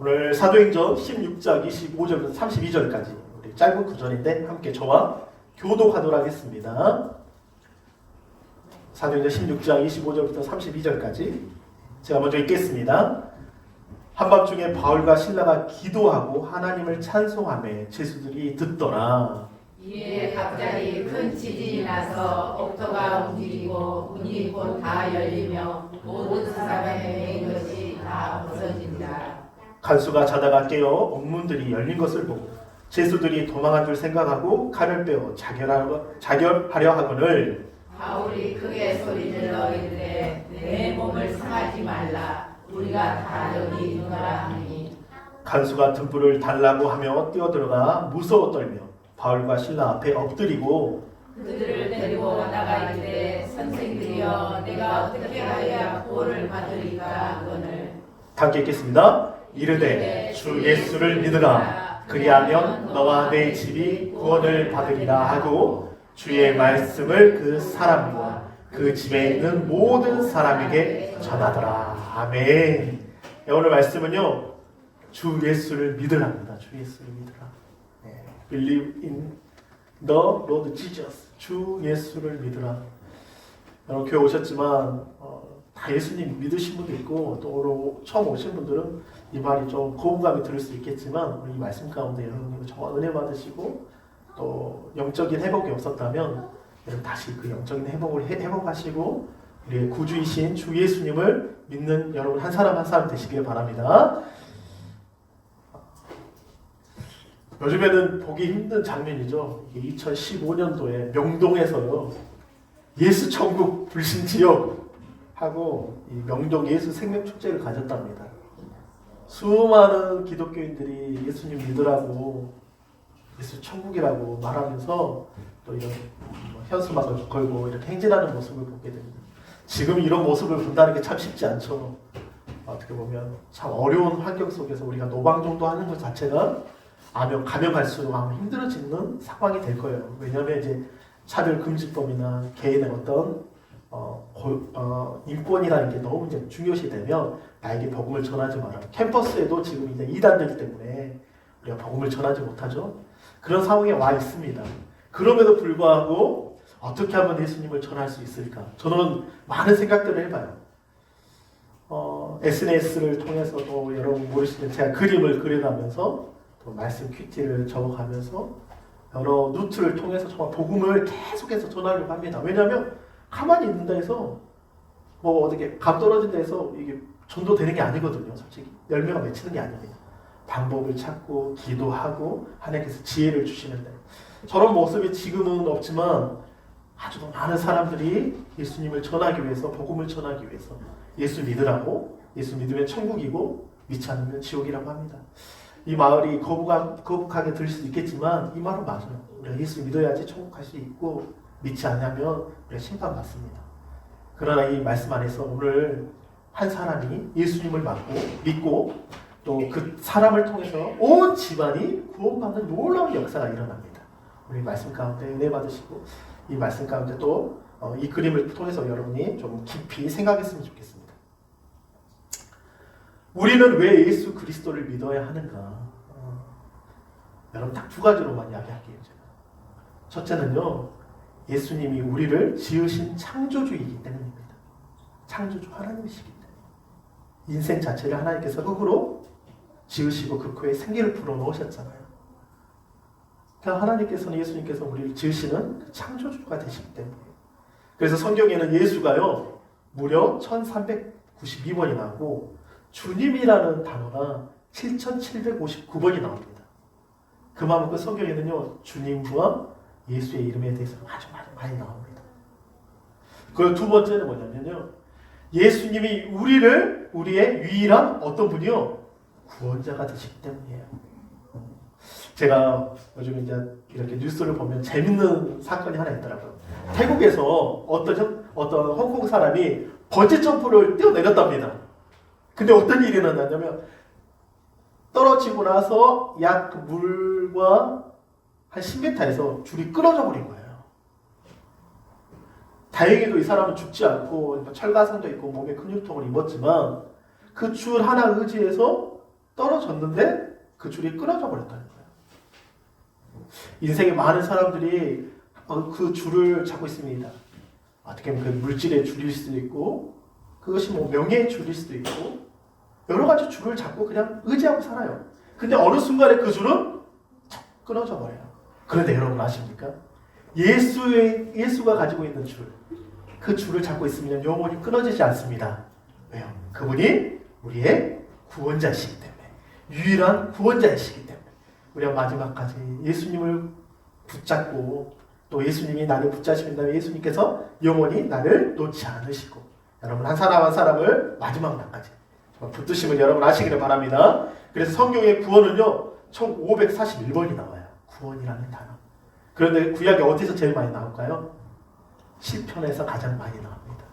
오늘 사도행전 16장 25절부터 32절까지 우리 짧은 구절인데 함께 저와 교독하도록 하겠습니다. 사도행전 16장 25절부터 32절까지 제가 먼저 읽겠습니다. 한밤중에 바울과 실라가 기도하고 하나님을 찬송하며 제수들이 듣더라. 이에 갑자기 큰 지진이 나서 옥토가 움직이고 문이 곧 다 열리며 모든 사람의 매인 것이 다 벗어진다. 간수가 자다가 깨어 옥문들이 열린 것을 보고 제수들이 도망한 줄 생각하고 칼을 빼어 자결하려 하거늘 바울이 크게 소리질러 이르되 내 몸을 상하지 말라. 우리가 다 여기 있노라 하니 간수가 등불을 달라고 하며 뛰어들어가 무서워 떨며 바울과 실라 앞에 엎드리고 그들을 데리고 나가 이르되 선생들이여 내가 어떻게 하여야 구원을 받으리까 하거늘 함께 읽겠습니다. 이르되 주 예수를 믿으라. 그리하면 너와 내 집이 구원을 받으리라 하고 주의 말씀을 그 사람과 그 집에 있는 모든 사람에게 전하더라. 아멘. 오늘 말씀은요, 주 예수를 믿으랍니다. 주 예수를 믿으라. Believe in the Lord Jesus. 주 예수를 믿으라. 여러분 교회 오셨지만 다 예수님 믿으신 분도 있고 또 처음 오신 분들은 이 말이 좀 거부감이 들을 수 있겠지만 우리 이 말씀 가운데 여러분이 정말 은혜 받으시고 또 영적인 회복이 없었다면 여러분 다시 그 영적인 회복을 회복하시고 우리의 구주이신 주 예수님을 믿는 여러분 한 사람 한 사람 되시길 바랍니다. 요즘에는 보기 힘든 장면이죠. 2015년도에 명동에서요 예수 천국 불신 지역 하고 이 명동 예수 생명 축제를 가졌답니다. 수많은 기독교인들이 예수님 믿으라고 예수 천국이라고 말하면서 또 이런 현수막을 걸고 이렇게 행진하는 모습을 보게 됩니다. 지금 이런 모습을 본다는 게 참 쉽지 않죠. 어떻게 보면 참 어려운 환경 속에서 우리가 노방정도 하는 것 자체가 가면 갈수록 아마 힘들어지는 상황이 될 거예요. 왜냐하면 이제 차별금지법이나 개인의 어떤 인권이라는 게 너무 이제 중요시되면 나에게 복음을 전하지 마라. 캠퍼스에도 지금 이제 이단들 때문에 우리가 복음을 전하지 못하죠. 그런 상황에 와 있습니다. 그럼에도 불구하고 어떻게 하면 예수님을 전할 수 있을까? 저는 많은 생각들을 해봐요. SNS를 통해서도 여러분 모르시는 제가 그림을 그려가면서 또 말씀 큐티를 적어가면서 여러 노트를 통해서 정말 복음을 계속해서 전하려고 합니다. 왜냐하면 가만히 있는다 해서 뭐 어떻게 감 떨어진다 해서 이게 전도되는 게 아니거든요. 솔직히 열매가 맺히는 게 아닙니다. 방법을 찾고 기도하고 하나님께서 지혜를 주시는데 저런 모습이 지금은 없지만 아주 많은 사람들이 예수님을 전하기 위해서 복음을 전하기 위해서 예수 믿으라고 예수 믿으면 천국이고 믿지 않으면 지옥이라고 합니다. 이 말이 거북하게 들릴 수도 있겠지만 이 말은 맞아요. 우리가 예수 믿어야지 천국 갈 수 있고 믿지 않으면 우리가 심판받습니다. 그러나 이 말씀 안에서 오늘 한 사람이 예수님을 믿고 또 그 사람을 통해서 온 집안이 구원받는 놀라운 역사가 일어납니다. 우리 말씀 가운데 은혜 받으시고 이 말씀 가운데 또 이 그림을 통해서 여러분이 좀 깊이 생각했으면 좋겠습니다. 우리는 왜 예수 그리스도를 믿어야 하는가? 여러분 딱 두 가지로만 이야기할게요. 제가. 첫째는요. 예수님이 우리를 지으신 창조주이기 때문입니다. 창조주 하나님이시기 때문에. 인생 자체를 하나님께서 흙으로 지으시고 그 코에 생기를 불어넣으셨잖아요. 그러니까 하나님께서는 예수님께서 우리를 지으시는 그 창조주가 되시기 때문에. 그래서 성경에는 예수가요. 무려 1392번이 나오고 주님이라는 단어가 7759번이 나옵니다. 그만큼 성경에는요. 주님과 예수의 이름에 대해서 아주 많이 나옵니다. 그 두 번째는 뭐냐면요. 예수님이 우리의 유일한 어떤 분이요? 구원자가 되시기 때문이에요. 제가 요즘 이제 이렇게 뉴스를 보면 재밌는 사건이 하나 있더라고요. 태국에서 어떤 홍콩 사람이 번지 점프를 뛰어내렸답니다. 근데 어떤 일이 일어났냐면 떨어지고 나서 약 그 물과 한 10m에서 줄이 끊어져 버린 거예요. 다행히도 이 사람은 죽지 않고 철가상도 있고 몸에 근육통을 입었지만 그 줄 하나 의지해서 떨어졌는데 그 줄이 끊어져 버렸다는 거예요. 인생에 많은 사람들이 그 줄을 잡고 있습니다. 어떻게 보면 그 물질의 줄일 수도 있고 그것이 뭐 명예의 줄일 수도 있고 여러 가지 줄을 잡고 그냥 의지하고 살아요. 근데 어느 순간에 그 줄은 끊어져 버려요. 그런데 여러분 아십니까? 예수가 가지고 있는 줄, 그 줄을 잡고 있으면 영원히 끊어지지 않습니다. 왜요? 그분이 우리의 구원자이시기 때문에, 유일한 구원자이시기 때문에 우리가 마지막까지 예수님을 붙잡고 또 예수님이 나를 붙잡으신다면 예수님께서 영원히 나를 놓지 않으시고 여러분 한 사람 한 사람을 마지막 날까지 붙드심을 여러분 아시기를 바랍니다. 그래서 성경의 구원은요 1541번이 나와요. 구원이라는 단어. 그런데 구약이 어디서 제일 많이 나올까요? 시편에서 가장 많이 나옵니다.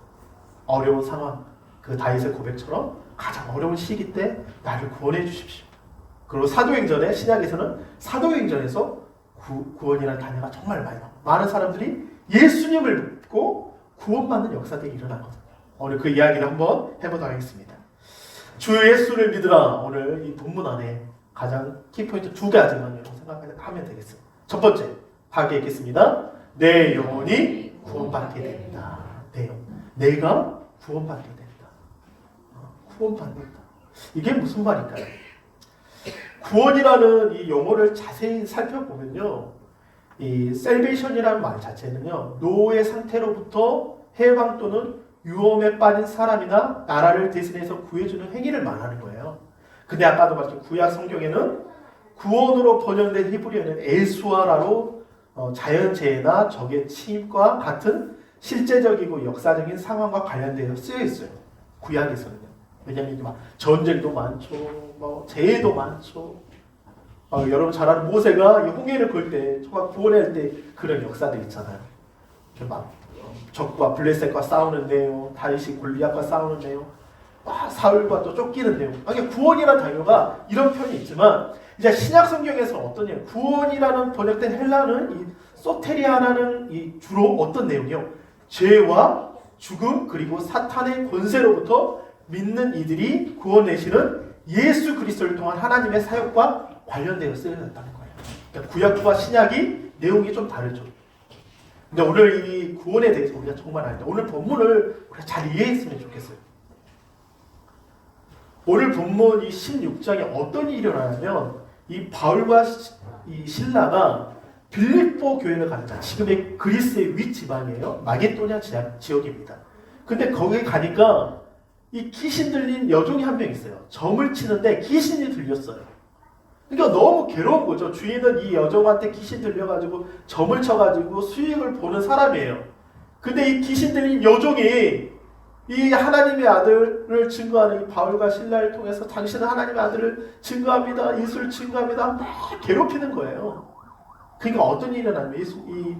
어려운 상황, 그 다윗의 고백처럼 가장 어려운 시기 때 나를 구원해 주십시오. 그리고 사도행전에 신약에서는 사도행전에서 구원이라는 단어가 정말 많이 나옵니다. 많은 사람들이 예수님을 믿고 구원받는 역사들이 일어나거든요. 오늘 그 이야기를 한번 해보도록 하겠습니다. 주 예수를 믿으라. 오늘 이 본문 안에 가장 키포인트 두 가지만 생각하면 되겠습니다. 첫 번째, 하게 읽겠습니다. 내 영혼이 구원받게 된다. 내가 구원받게 된다. 구원받는다. 이게 무슨 말일까요? 구원이라는 이 용어를 자세히 살펴보면요, 이 salvation이라는 말 자체는요, 노예 상태로부터 해방 또는 유험에 빠진 사람이나 나라를 대신해서 구해주는 행위를 말하는 거예요. 근데 아까도 말했죠. 구약 성경에는 구원으로 번역된 히브리어는 엘수아라로 자연재해나 적의 침입과 같은 실제적이고 역사적인 상황과 관련되어 쓰여 있어요. 구약에서는요. 왜냐하면 이게 막 전쟁도 많죠, 뭐 재해도 많죠. 여러분 잘 아는 모세가 이 홍해를 걸 때, 정말 구원할 때 그런 역사들 있잖아요. 막 적과 블레셋과 싸우는 내용, 다윗이 골리앗과 싸우는 내용, 사울과 또 쫓기는 내용. 그러니까 구원이라는 단어가 이런 편이 있지만 이제 신약 성경에서 어떤 내용? 구원이라는 번역된 헬라는 이 소테리아라는 이 주로 어떤 내용이요? 죄와 죽음 그리고 사탄의 권세로부터 믿는 이들이 구원내시는 예수 그리스도를 통한 하나님의 사역과 관련되어 쓰여졌다는 거예요. 그러니까 구약과 신약이 내용이 좀 다르죠. 근데 오늘 이 구원에 대해서 우리가 정말 알다. 오늘 본문을 우리가 잘 이해했으면 좋겠어요. 오늘 본문 이 16장에 어떤 일이 일어나냐면 이 바울과 이 신라가 빌립보 교회를 가자. 지금의 그리스의 윗지방이에요. 마게도냐 지역입니다. 근데 거기 가니까 이 귀신 들린 여종이 한 명 있어요. 점을 치는데 귀신이 들렸어요. 그러니까 너무 괴로운 거죠. 주인은 이 여종한테 귀신 들려가지고 점을 쳐가지고 수익을 보는 사람이에요. 근데 이 귀신 들린 여종이 이 하나님의 아들을 증거하는 이 바울과 신라를 통해서 당신은 하나님의 아들을 증거합니다. 예수를 증거합니다. 막 괴롭히는 거예요. 그러니까 어떤 일이 일어나면 이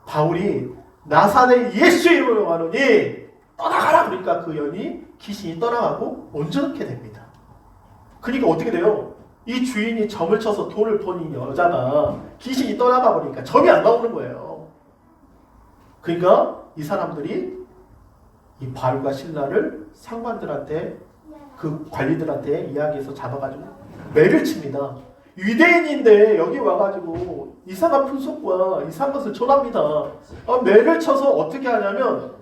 바울이 나사렛 예수의 이름으로 가노니 떠나가라. 그러니까 그 연이 귀신이 떠나가고 온전케 됩니다. 그러니까 어떻게 돼요? 이 주인이 점을 쳐서 돈을 번 이 여자가 귀신이 떠나가 버리니까 점이 안 나오는 거예요. 그러니까 이 사람들이 이 바울과 신라를 상관들한테 그 관리들한테 이야기해서 잡아가지고 매를 칩니다. 유대인인데 여기 와가지고 이상한 풍속과 이상한 것을 전합니다. 매를 쳐서 어떻게 하냐면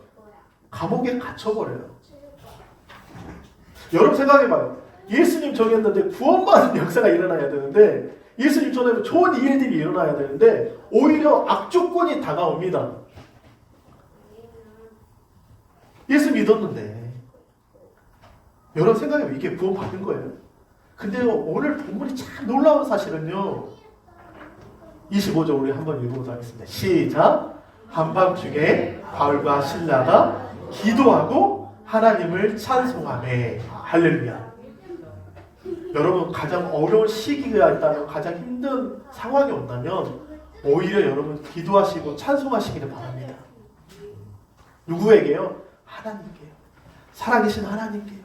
감옥에 갇혀버려요. 여러분 생각해봐요. 예수님 정했는데 구원받는 역사가 일어나야 되는데 예수님 전하면 좋은 일들이 일어나야 되는데 오히려 악조건이 다가옵니다. 예수 믿었는데 여러분 생각해보면 이게 구원받은 거예요. 근데요 오늘 본문이 참 놀라운 사실은요 25절 우리 한번 읽어보도록 하겠습니다. 시작. 한밤중에 바울과 신라가 기도하고 하나님을 찬송하매. 할렐루야. 여러분 가장 어려운 시기가 있다면 가장 힘든 상황이 온다면 오히려 여러분 기도하시고 찬송하시기를 바랍니다. 누구에게요? 하나님께요. 살아계신 하나님께요.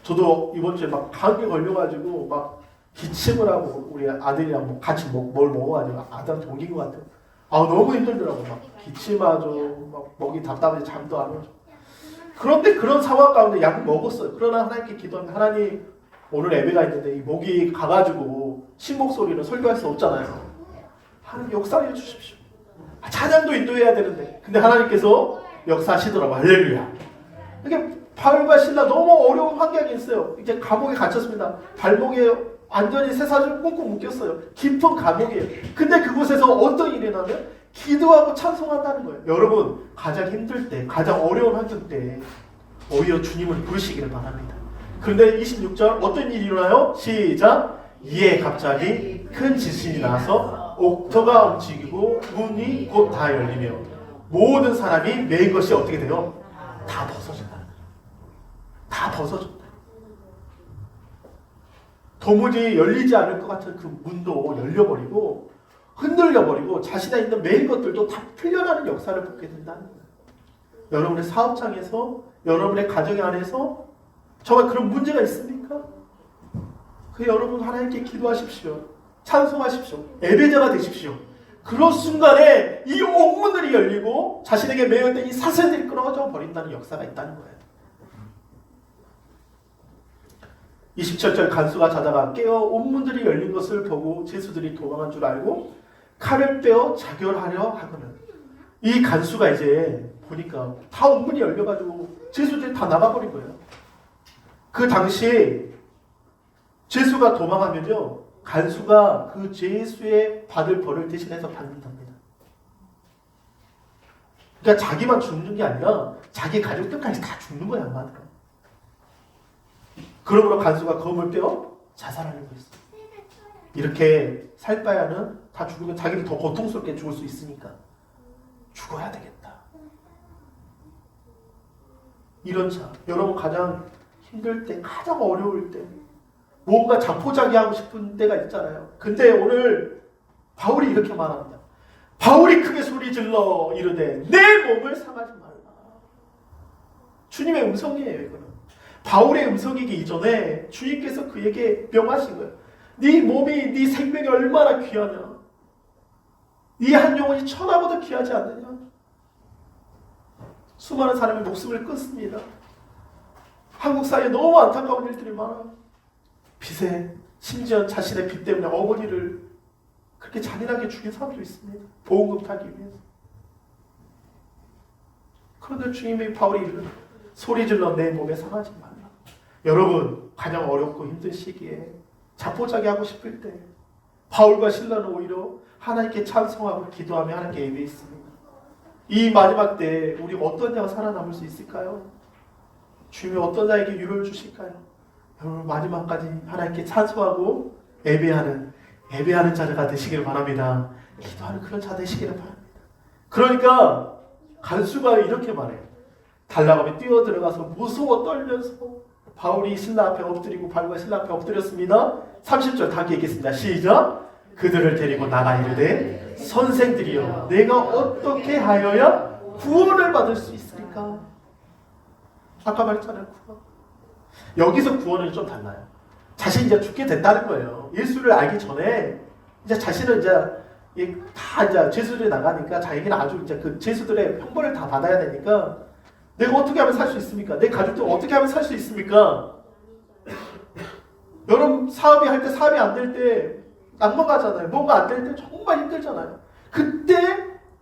저도 이번 주에 막 감기 걸려가지고 막 기침을 하고 우리 아들이랑 뭐 같이 뭘 먹어가지고 아들한테 옮긴 것 같아요. 너무 힘들더라고. 막 기침하죠. 막 목이 답답해서 잠도 안 오죠. 그런데 그런 상황 가운데 약을 먹었어요. 그러나 하나님께 기도하면 하나님 오늘 예배가 있는데 이 목이 가가지고 신목소리로 설교할 수 없잖아요. 하나님 역사해 주십시오. 찬양도 인도해야 되는데 근데 하나님께서 역사하시더라고. 할렐루야. 이게 바울과 신라 너무 어려운 환경이 있어요. 이제 감옥에 갇혔습니다. 발목에 완전히 쇠사슬 꽁꽁 묶였어요. 깊은 감옥이에요. 근데 그곳에서 어떤 일이 나면 기도하고 찬송한다는 거예요. 여러분 가장 힘들 때, 가장 어려운 환경 때 오히려 주님을 부르시기를 바랍니다. 그런데 26절 어떤 일이 일어나요? 시작! 이에 갑자기 큰 지진이 나서 옥토가 움직이고 문이 곧 다 열리며 모든 사람이 매인 것이 어떻게 돼요? 다 벗어진다. 다 벗어진다. 도무지 열리지 않을 것 같은 그 문도 열려버리고 흔들려버리고 자신에 있는 매인 것들도 다 풀려나는 역사를 보게 된다는 거예요. 여러분의 사업장에서, 여러분의 가정 안에서 정말 그런 문제가 있습니까? 그 여러분 하나님께 기도하십시오. 찬송하십시오. 예배자가 되십시오. 그런 순간에 이 옥문들이 열리고 자신에게 매여있던 이 사슬들이 끊어져 버린다는 역사가 있다는 거예요. 27절 간수가 자다가 깨어 옥문들이 열린 것을 보고 제수들이 도망한 줄 알고 칼을 빼어 자결하려 하거든. 이 간수가 이제 보니까 다 옥문이 열려가지고 제수들이 다 나가버린 거예요. 그 당시 제수가 도망하면요, 간수가 그 제수의 받을 벌을 대신해서 받는답니다. 그러니까 자기만 죽는 게 아니라 자기 가족들까지 다 죽는 거야, 한마디로. 그러므로 간수가 검을 빼어 자살하려고 했어. 이렇게 살 바에는 다 죽으면 자기는 더 고통스럽게 죽을 수 있으니까 죽어야 되겠다. 이런 자, 여러분 가장 힘들 때, 가장 어려울 때 뭔가 자포자기하고 싶은 때가 있잖아요. 근데 오늘 바울이 이렇게 말합니다. 바울이 크게 소리질러 이르되 내 몸을 상하지 말라. 주님의 음성이에요, 이거는. 바울의 음성이기 이전에 주님께서 그에게 명하신 거예요. 네 몸이, 네 생명이 얼마나 귀하냐. 네 한 영혼이 천하보다 귀하지 않느냐. 수많은 사람의 목숨을 끊습니다. 한국 사회에 너무 안타까운 일들이 많아요. 빚에, 심지어 자신의 빚 때문에 어머니를 그렇게 잔인하게 죽인 사람도 있습니다. 보험금 타기 위해서. 그런데 주님이 바울이 이르는 소리질러 내 몸에 상하지 말라. 여러분 가장 어렵고 힘든 시기에 자포자기하고 싶을 때 바울과 신라는 오히려 하나님께 찬송하고 기도하며 하나님께 예배했습니다. 이 마지막 때 우리 어떤 자가 살아남을 수 있을까요? 주님이 어떤 자에게 유로를 주실까요? 여러분 마지막까지 하나님께 찬송하고 예배하는 자가 되시기를 바랍니다. 기도하는 그런 자 되시기를 바랍니다. 그러니까 간수가 이렇게 말해요. 달라감에 뛰어 들어가서 무서워 떨면서 바울이 신라 앞에 엎드리고 바울과 신라 앞에 엎드렸습니다. 30절 다 읽겠습니다. 시작! 그들을 데리고 나가 이르되 선생들이여 내가 어떻게 하여야 구원을 받을 수 있으리까? 아까 말했잖아요. 구원. 여기서 구원은 좀 달라요. 자신이 이제 죽게 됐다는 거예요. 예수를 알기 전에 이제 자신은 이제 다 이제 죄수들이 나가니까 자기는 아주 이제 그 죄수들의 형벌을 다 받아야 되니까 내가 어떻게 하면 살 수 있습니까? 내 가족들 어떻게 하면 살 수 있습니까? 여러분 사업이 할 때 사업이 안 될 때 낭망하잖아요. 뭔가 안 될 때 정말 힘들잖아요. 그때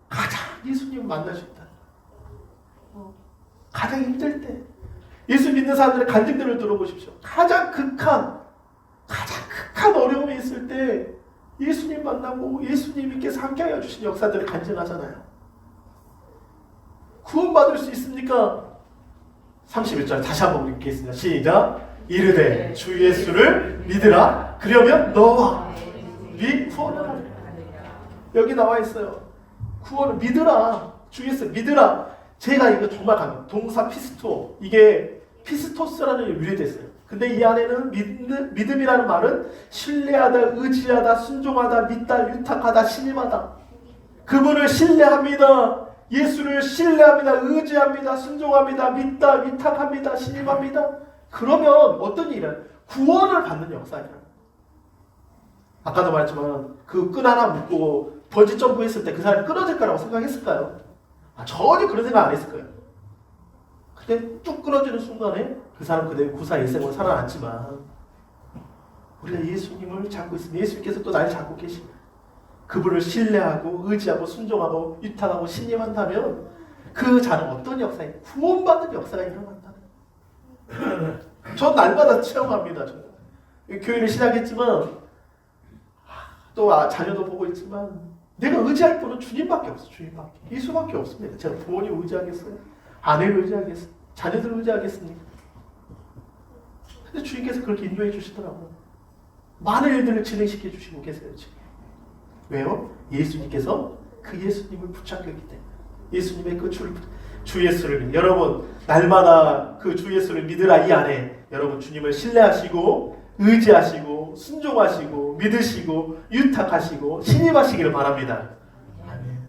가장 예수님을 만날 수 있다. 가장 힘들 때 예수 믿는 사람들의 간증들을 들어보십시오. 가장 극한 어려움이 있을 때 예수님 만나고 예수님께서 함께하여 주신 역사들을 간증하잖아요. 구원받을 수 있습니까? 31절 다시 한번 읽겠습니다. 시작! 이르되 주 예수를 믿으라. 그러면 너와 네 구원을 하리라. 여기 나와 있어요. 구원을 믿으라. 주 예수 믿으라. 제가 이거 정말 강해요. 동사 피스토. 이게 피스토스라는 유래됐어요. 근데 이 안에는 믿음이라는 말은 신뢰하다, 의지하다, 순종하다, 믿다, 유탁하다, 신임하다. 그분을 신뢰합니다. 예수를 신뢰합니다. 의지합니다. 순종합니다. 믿다, 위탁합니다. 신임합니다. 그러면 어떤 일은 구원을 받는 역사예요. 아까도 말했지만 그 끈 하나 묶고 번지 점프 했을 때 그 사람이 끊어질 거라고 생각했을까요? 전혀 그런 생각 안 했을 거예요. 근데 뚝 끊어지는 순간에 그 사람 그대로 구사일생으로 살아났지만 우리가 예수님을 잡고 있으면 예수님께서 또 날 잡고 계십니다. 그분을 신뢰하고 의지하고 순종하고 위탁하고 신임한다면 그 자는 어떤 역사에 구원받는 역사가 일어난다는 거예요. 전 날마다 체험합니다. 정말. 교회를 시작했지만 또 자녀도 보고 있지만 내가 의지할 분은 주님밖에 없어. 주님밖에. 예수밖에 없습니다. 제가 부모님 의지하겠어요? 아내를 의지하겠어요? 자녀들을 의지하겠습니까? 근데 주님께서 그렇게 인도해 주시더라고요. 많은 일들을 진행시켜 주시고 계세요. 지금. 왜요? 예수님께서 그 예수님을 붙잡기 때문에. 예수님의 그 주 예수를 여러분 날마다 그 주 예수를 믿으라 이 안에 여러분 주님을 신뢰하시고 의지하시고 순종하시고 믿으시고 유탁하시고 신임하시기를 바랍니다. 아멘.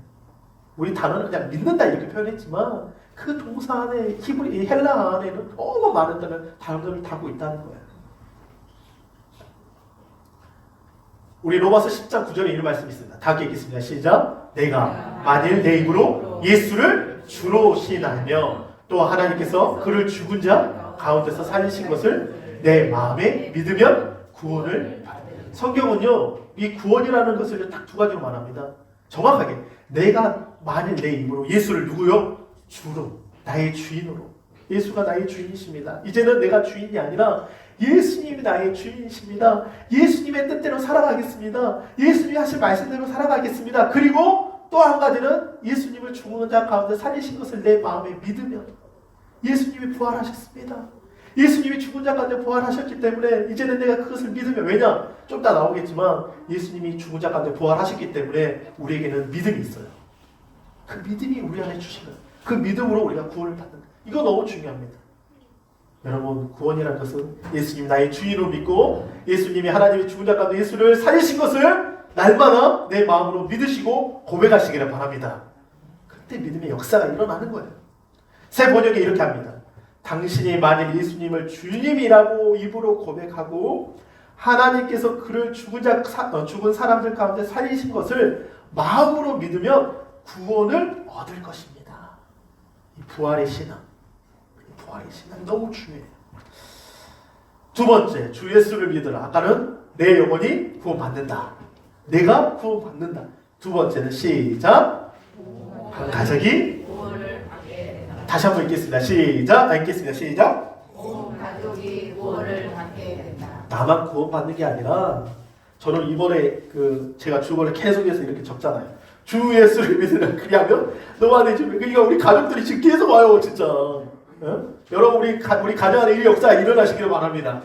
우리 단어는 그냥 믿는다 이렇게 표현했지만 그 동사 안에 히브리 헬라 안에는 너무 많은 단어들을 담고 있다는 거예요. 우리 로마서 10장 9절에 이런 말씀이 있습니다. 다 읽겠습니다. 시작. 내가 만일 내 입으로 예수를 주로 시인하며 또 하나님께서 그를 죽은 자 가운데서 살리신 것을 내 마음에 믿으면 구원을 받는다. 성경은요, 이 구원이라는 것을 딱 두 가지로 말합니다. 정확하게 내가 만일 내 입으로 예수를 누구요? 주로, 나의 주인으로. 예수가 나의 주인이십니다. 이제는 내가 주인이 아니라 예수님이 나의 주인이십니다. 예수님의 뜻대로 살아가겠습니다. 예수님이 하신 말씀대로 살아가겠습니다. 그리고 또 한 가지는 예수님을 죽은 자 가운데 살리신 것을 내 마음에 믿으면 예수님이 부활하셨습니다. 예수님이 죽은 자 가운데 부활하셨기 때문에 이제는 내가 그것을 믿으면, 왜냐? 좀 이따 나오겠지만 예수님이 죽은 자 가운데 부활하셨기 때문에 우리에게는 믿음이 있어요. 그 믿음이 우리 안에 주시는, 그 믿음으로 우리가 구원을 받는 거예요. 이거 너무 중요합니다. 여러분, 구원이라는 것은 예수님 나의 주인으로 믿고 예수님이 하나님이 죽은 자 가운데 예수를 살리신 것을 날마다 내 마음으로 믿으시고 고백하시기를 바랍니다. 그때 믿음의 역사가 일어나는 거예요. 새 번역에 이렇게 합니다. 당신이 만일 예수님을 주님이라고 입으로 고백하고 하나님께서 그를 죽은 사람들 가운데 살리신 것을 마음으로 믿으면 구원을 얻을 것입니다. 이 부활의 신앙, 부활의 신앙이 너무 중요해요. 두 번째, 주 예수를 믿으라. 아까는 내 영혼이 구원받는다. 내가 구원받는다. 두 번째는 시작. 한 가족이 다시 한번 읽겠습니다. 시작. 읽겠습니다. 시작. 가족이 구원을 받게 된다. 나만 구원받는 게 아니라 저는 이번에 제가 주번에 계속해서 이렇게 적잖아요. 주 예수를 믿으라. 그리하면 너와 내 집에. 그러니까 우리 가족들이 지금 계속 와요, 진짜. 여러분 우리 가정 안에 이 역사가 일어나시기를 바랍니다.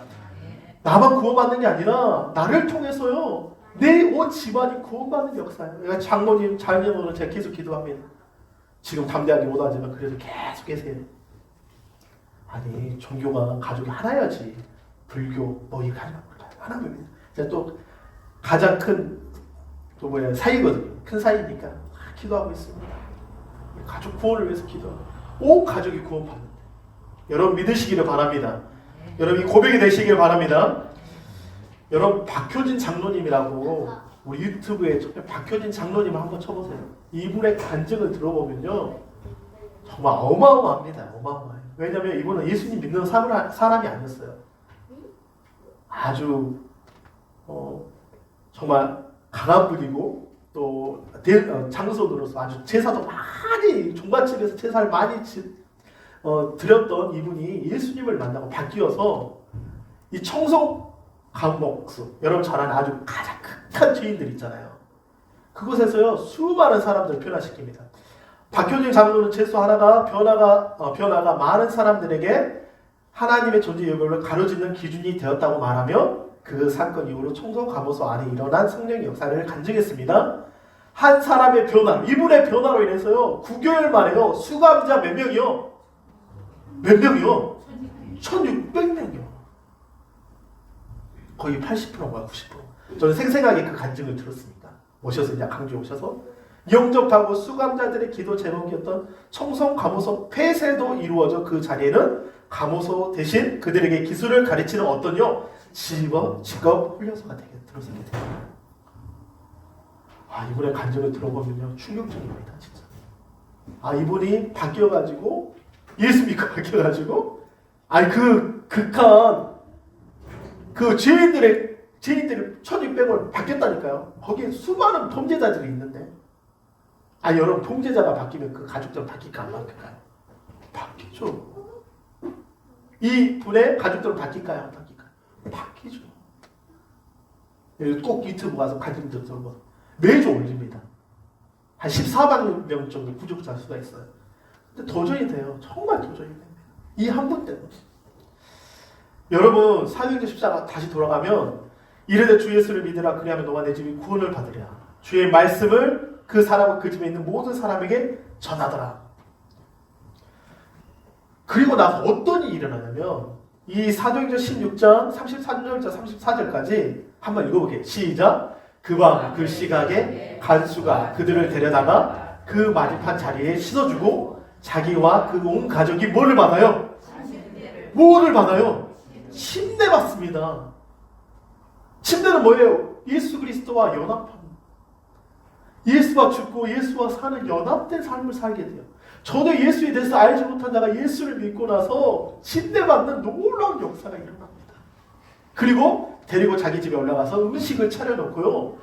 나만 구원받는 게 아니라 나를 통해서요. 내 온 집안이 구원받는 역사예요. 그러니까 장모님, 자녀님은 제가 계속 기도합니다. 지금 담대하게 못하지만 그래도 계속 계세요. 아니 종교가 가족이 하나야지. 불교 뭐 이거 하나입니다. 제가 또 가장 큰 사이거든요. 큰 사이니까 기도하고 있습니다. 가족 구원을 위해서 기도하고 온 가족이 구원받는다. 여러분 믿으시기를 바랍니다. 여러분이 고백이 되시기를 바랍니다. 여러분 박효진 장로님이라고 우리 유튜브에 박효진 장로님을 한번 쳐보세요. 이분의 간증을 들어보면요 정말 어마어마합니다. 어마어마해요. 왜냐하면 이분은 예수님 믿는 사람이 아니었어요. 아주 정말 강한 분이고 또 장로로서 아주 제사도 많이 종갓집에서 제사를 많이 드렸던 이분이 예수님을 만나고 바뀌어서 이 청송 강목수, 여러분 잘 아는 아주 가장 극한 죄인들 있잖아요. 그곳에서요 수많은 사람들을 변화시킵니다. 박효진 장로는 최소 변화가 많은 사람들에게 하나님의 존재 여부를 가로짓는 기준이 되었다고 말하며 그 사건 이후로 청송 감호소 안에 일어난 성령의 역사를 간증했습니다. 한 사람의 변화, 이분의 변화로 인해서요 9개월 만에요 수감자 몇 명이요? 1600명이요. 거의 80%가 90%. 저는 생생하게 그 간증을 들었으니까 오셔서 그냥 강주에 오셔서 영접하고 수감자들의 기도 제목이었던 청송 감호소 폐쇄도 이루어져 그 자리에는 감호소 대신 그들에게 기술을 가르치는 어떤요 직업 훈련소가 들어서게 됩니다. 이분의 간증을 들어보면요 충격적입니다. 진짜. 이분이 바뀌어가지고 예수 믿고 바뀌어가지고 그 극한 그 죄인들의 죄인들이 1600원 바뀌었다니까요. 거기에 수많은 범죄자들이 있는데, 여러분, 범죄자가 바뀌면 그 가족들 바뀔까 안 바뀔까요? 바뀌죠. 이 분의 가족들은 바뀔까요 안 바뀔까요? 바뀌죠. 꼭 유튜브 가서 가족들 매주 올립니다. 한 14만 명 정도 구독자 수가 있어요. 근데 도전이 돼요. 정말 도전이 됩니다. 이 한 분 때문에. 여러분, 사도행전 14가 다시 돌아가면 이르되 주 예수를 믿으라 그리하면 너와 내 집이 구원을 받으리라. 주의 말씀을 그 사람과 그 집에 있는 모든 사람에게 전하더라. 그리고 나서 어떤 일이 일어나냐면 이 사도행전 16장 33절부터 34절까지 한번 읽어보게. 시작. 그 밤 그 시각에 간수가 그들을 데려다가 그 맞은편 자리에 씻어주고 자기와 그 온 가족이 뭐를 받아요? 뭐를 받아요? 침례 받습니다. 침례는 뭐예요? 예수 그리스도와 연합합니다. 예수와 죽고 예수와 사는 연합된 삶을 살게 돼요. 저도 예수에 대해서 알지 못한 자가 예수를 믿고 나서 침례받는 놀라운 역사가 일어납니다. 그리고 데리고 자기 집에 올라가서 음식을 차려놓고요.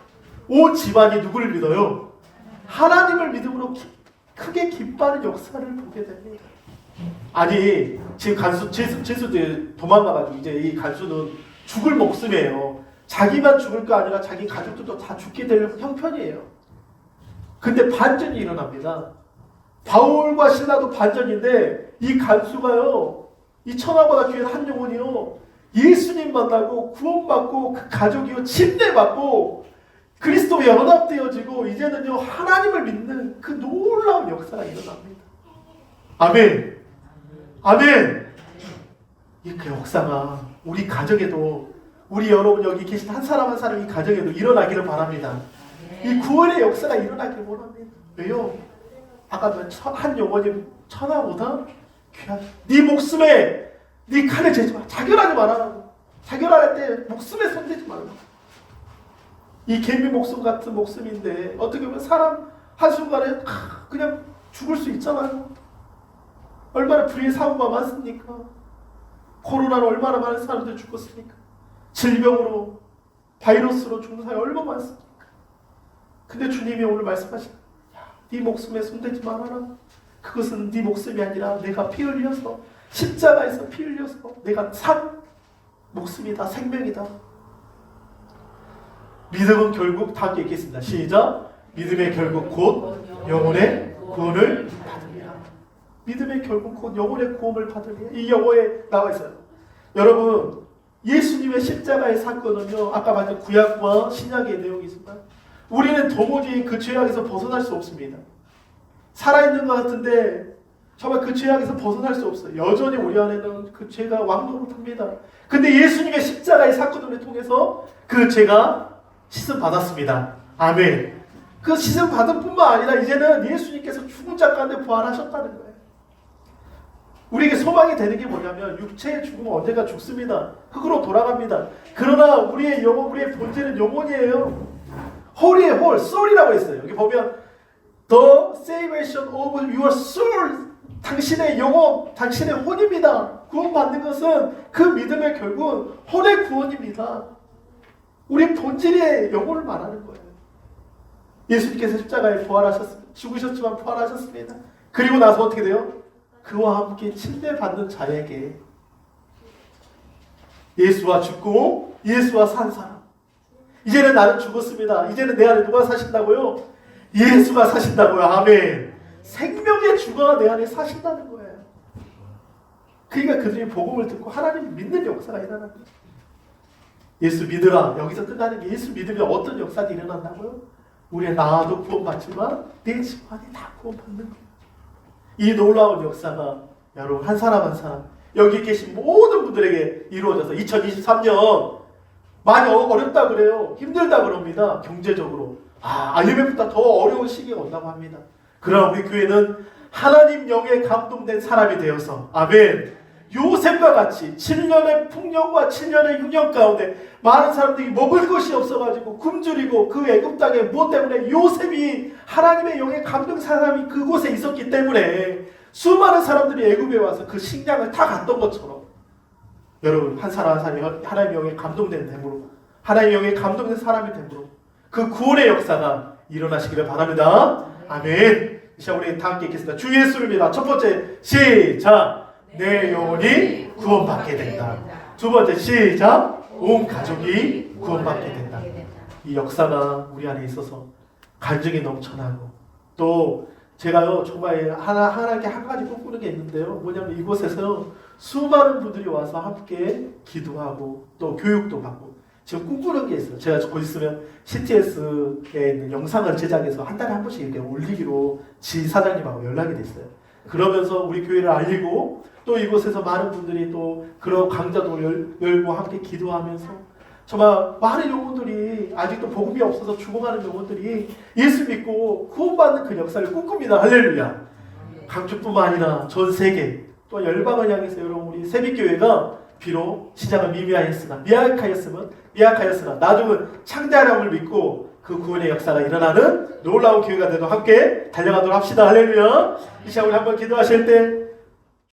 온 집안이 누구를 믿어요? 하나님을 믿음으로 크게 기뻐하는 역사를 보게 됩니다. 아니, 지금 제수도 도망가가지고 이제 이 간수는 죽을 목숨이에요. 자기만 죽을 거 아니라 자기 가족들도 다 죽게 될 형편이에요. 근데 반전이 일어납니다. 바울과 신라도 반전인데 이 간수가요, 이 천하보다 귀한 한 영혼이요, 예수님 만나고 구원받고 그 가족이요 침례받고 그리스도에 연합되어지고 이제는요 하나님을 믿는 그 놀라운 역사가 일어납니다. 아멘. 아멘. 이 그 역사가 우리 가정에도, 우리 여러분 여기 계신 한 사람 한 사람 이 가정에도 일어나기를 바랍니다. 이 구원의 역사가 일어나기를 원합니다. 왜요? 아까 한 영혼이 천하보다 귀한, 네 목숨에 네 칼을 재지 마. 자결하지 말아라고. 자결할 때 목숨에 손대지 말라고. 이 개미 목숨 같은 목숨인데 어떻게 보면 사람 한순간에 그냥 죽을 수 있잖아요. 얼마나 불의의 사고가 많습니까? 코로나로 얼마나 많은 사람들이 죽었습니까? 질병으로, 바이러스로 죽는 사람이 얼마나 많습니까? 근데 주님이 오늘 말씀하시는, 네 목숨에 손대지 말아라. 그것은 네 목숨이 아니라 내가 피 흘려서, 십자가에서 피 흘려서 내가 산 목숨이다, 생명이다. 믿음은 결국 다 얘기했습니다. 시작. 믿음의 결국 곧 영혼의 구원을 받으리라. 믿음의 결국 곧 영혼의 구원을 받으리라. 이 영어에 나와 있어요. 여러분, 예수님의 십자가의 사건은요, 아까 말한 구약과 신약의 내용이지만 우리는 도무지 그 죄악에서 벗어날 수 없습니다. 살아있는 것 같은데 정말 그 죄악에서 벗어날 수 없어요. 여전히 우리 안에는 그 죄가 왕노릇합니다. 근데 예수님의 십자가의 사건을 통해서 그 죄가 씻음 받았습니다. 아멘. 그 씻음 받은 뿐만 아니라 이제는 예수님께서 죽은 자 가운데 부활하셨다는 거예요. 우리에게 소망이 되는 게 뭐냐면 육체의 죽음은 언젠가 죽습니다. 흙으로 돌아갑니다. 그러나 우리의 영혼, 우리의 본질은 영혼이에요. 홀이의 홀, soul이라고 했어요. 여기 보면 The salvation of your soul, 당신의 영혼, 당신의 혼입니다. 구원받는 것은 그 믿음의 결국은 혼의 구원입니다. 우리 본질의 영혼을 말하는 거예요. 예수님께서 십자가에 부활하셨습니다. 죽으셨지만 부활하셨습니다. 그리고 나서 어떻게 돼요? 그와 함께 침례받는 자에게 예수와 죽고 예수와 산 사람, 이제는 나는 죽었습니다. 이제는 내 안에 누가 사신다고요? 예수가 사신다고요. 아멘. 생명의 주가 내 안에 사신다는 거예요. 그러니까 그들이 복음을 듣고 하나님 믿는 역사가 일어납니다. 예수 믿으라. 여기서 끝나는 게 예수 믿으면 어떤 역사가 일어난다고요? 우리의 나도 구원받지만 내 집안이 다 구원받는 거예요. 이 놀라운 역사가 여러분 한 사람 한 사람 여기 계신 모든 분들에게 이루어져서 2023년 많이 어렵다 그래요. 힘들다 그럽니다. 경제적으로. IMF보다 더 어려운 시기가 온다고 합니다. 그러나 우리 교회는 하나님 영에 감동된 사람이 되어서 아멘. 요셉과 같이 7년의 풍년과 7년의 흉년 가운데 많은 사람들이 먹을 것이 없어가지고 굶주리고 그 애굽 땅에 무엇 때문에 요셉이 하나님의 영에 감동 사람이 그곳에 있었기 때문에 수많은 사람들이 애굽에 와서 그 식량을 다 갔던 것처럼 여러분 한 사람 한 사람이 하나님의 영에 감동된 됨으로 하나님의 영에 감동된 사람이 됨으로 그 구원의 역사가 일어나시기를 바랍니다. 아멘. 이 시간 우리 다 함께 읽겠습니다. 주 예수를 믿어. 첫 번째 시작. 내 영혼이 구원받게 된다. 두 번째 시작. 온 가족이 구원받게 된다. 이 역사가 우리 안에 있어서 간증이 넘쳐나고 또 제가요 정말 하나님께 한 가지 꿈꾸는 게 있는데요. 뭐냐면 이곳에서 수많은 분들이 와서 함께 기도하고 또 교육도 받고 지금 꿈꾸는 게 있어요. 제가 곧 있으면 CTS에 있는 영상을 제작해서 한 달에 한 번씩 이렇게 올리기로 지사장님하고 연락이 됐어요. 그러면서 우리 교회를 알리고 또 이곳에서 많은 분들이 또 그런 강좌도 열고 함께 기도하면서 정말 많은 영혼들이 아직도 복음이 없어서 죽어가는 영혼들이 예수 믿고 구원받는 그 역사를 꿈꿉니다. 할렐루야. 강주뿐만 아니라 전 세계 또 열방을 향해서 여러분 우리 세빛교회가 비록 시작은 미미하였으나 미약하였으나 나중은 창대하람을 믿고 그 구원의 역사가 일어나는 놀라운 교회가 되도록 함께 달려가도록 합시다. 할렐루야. 이 시간 우리 한번 기도하실 때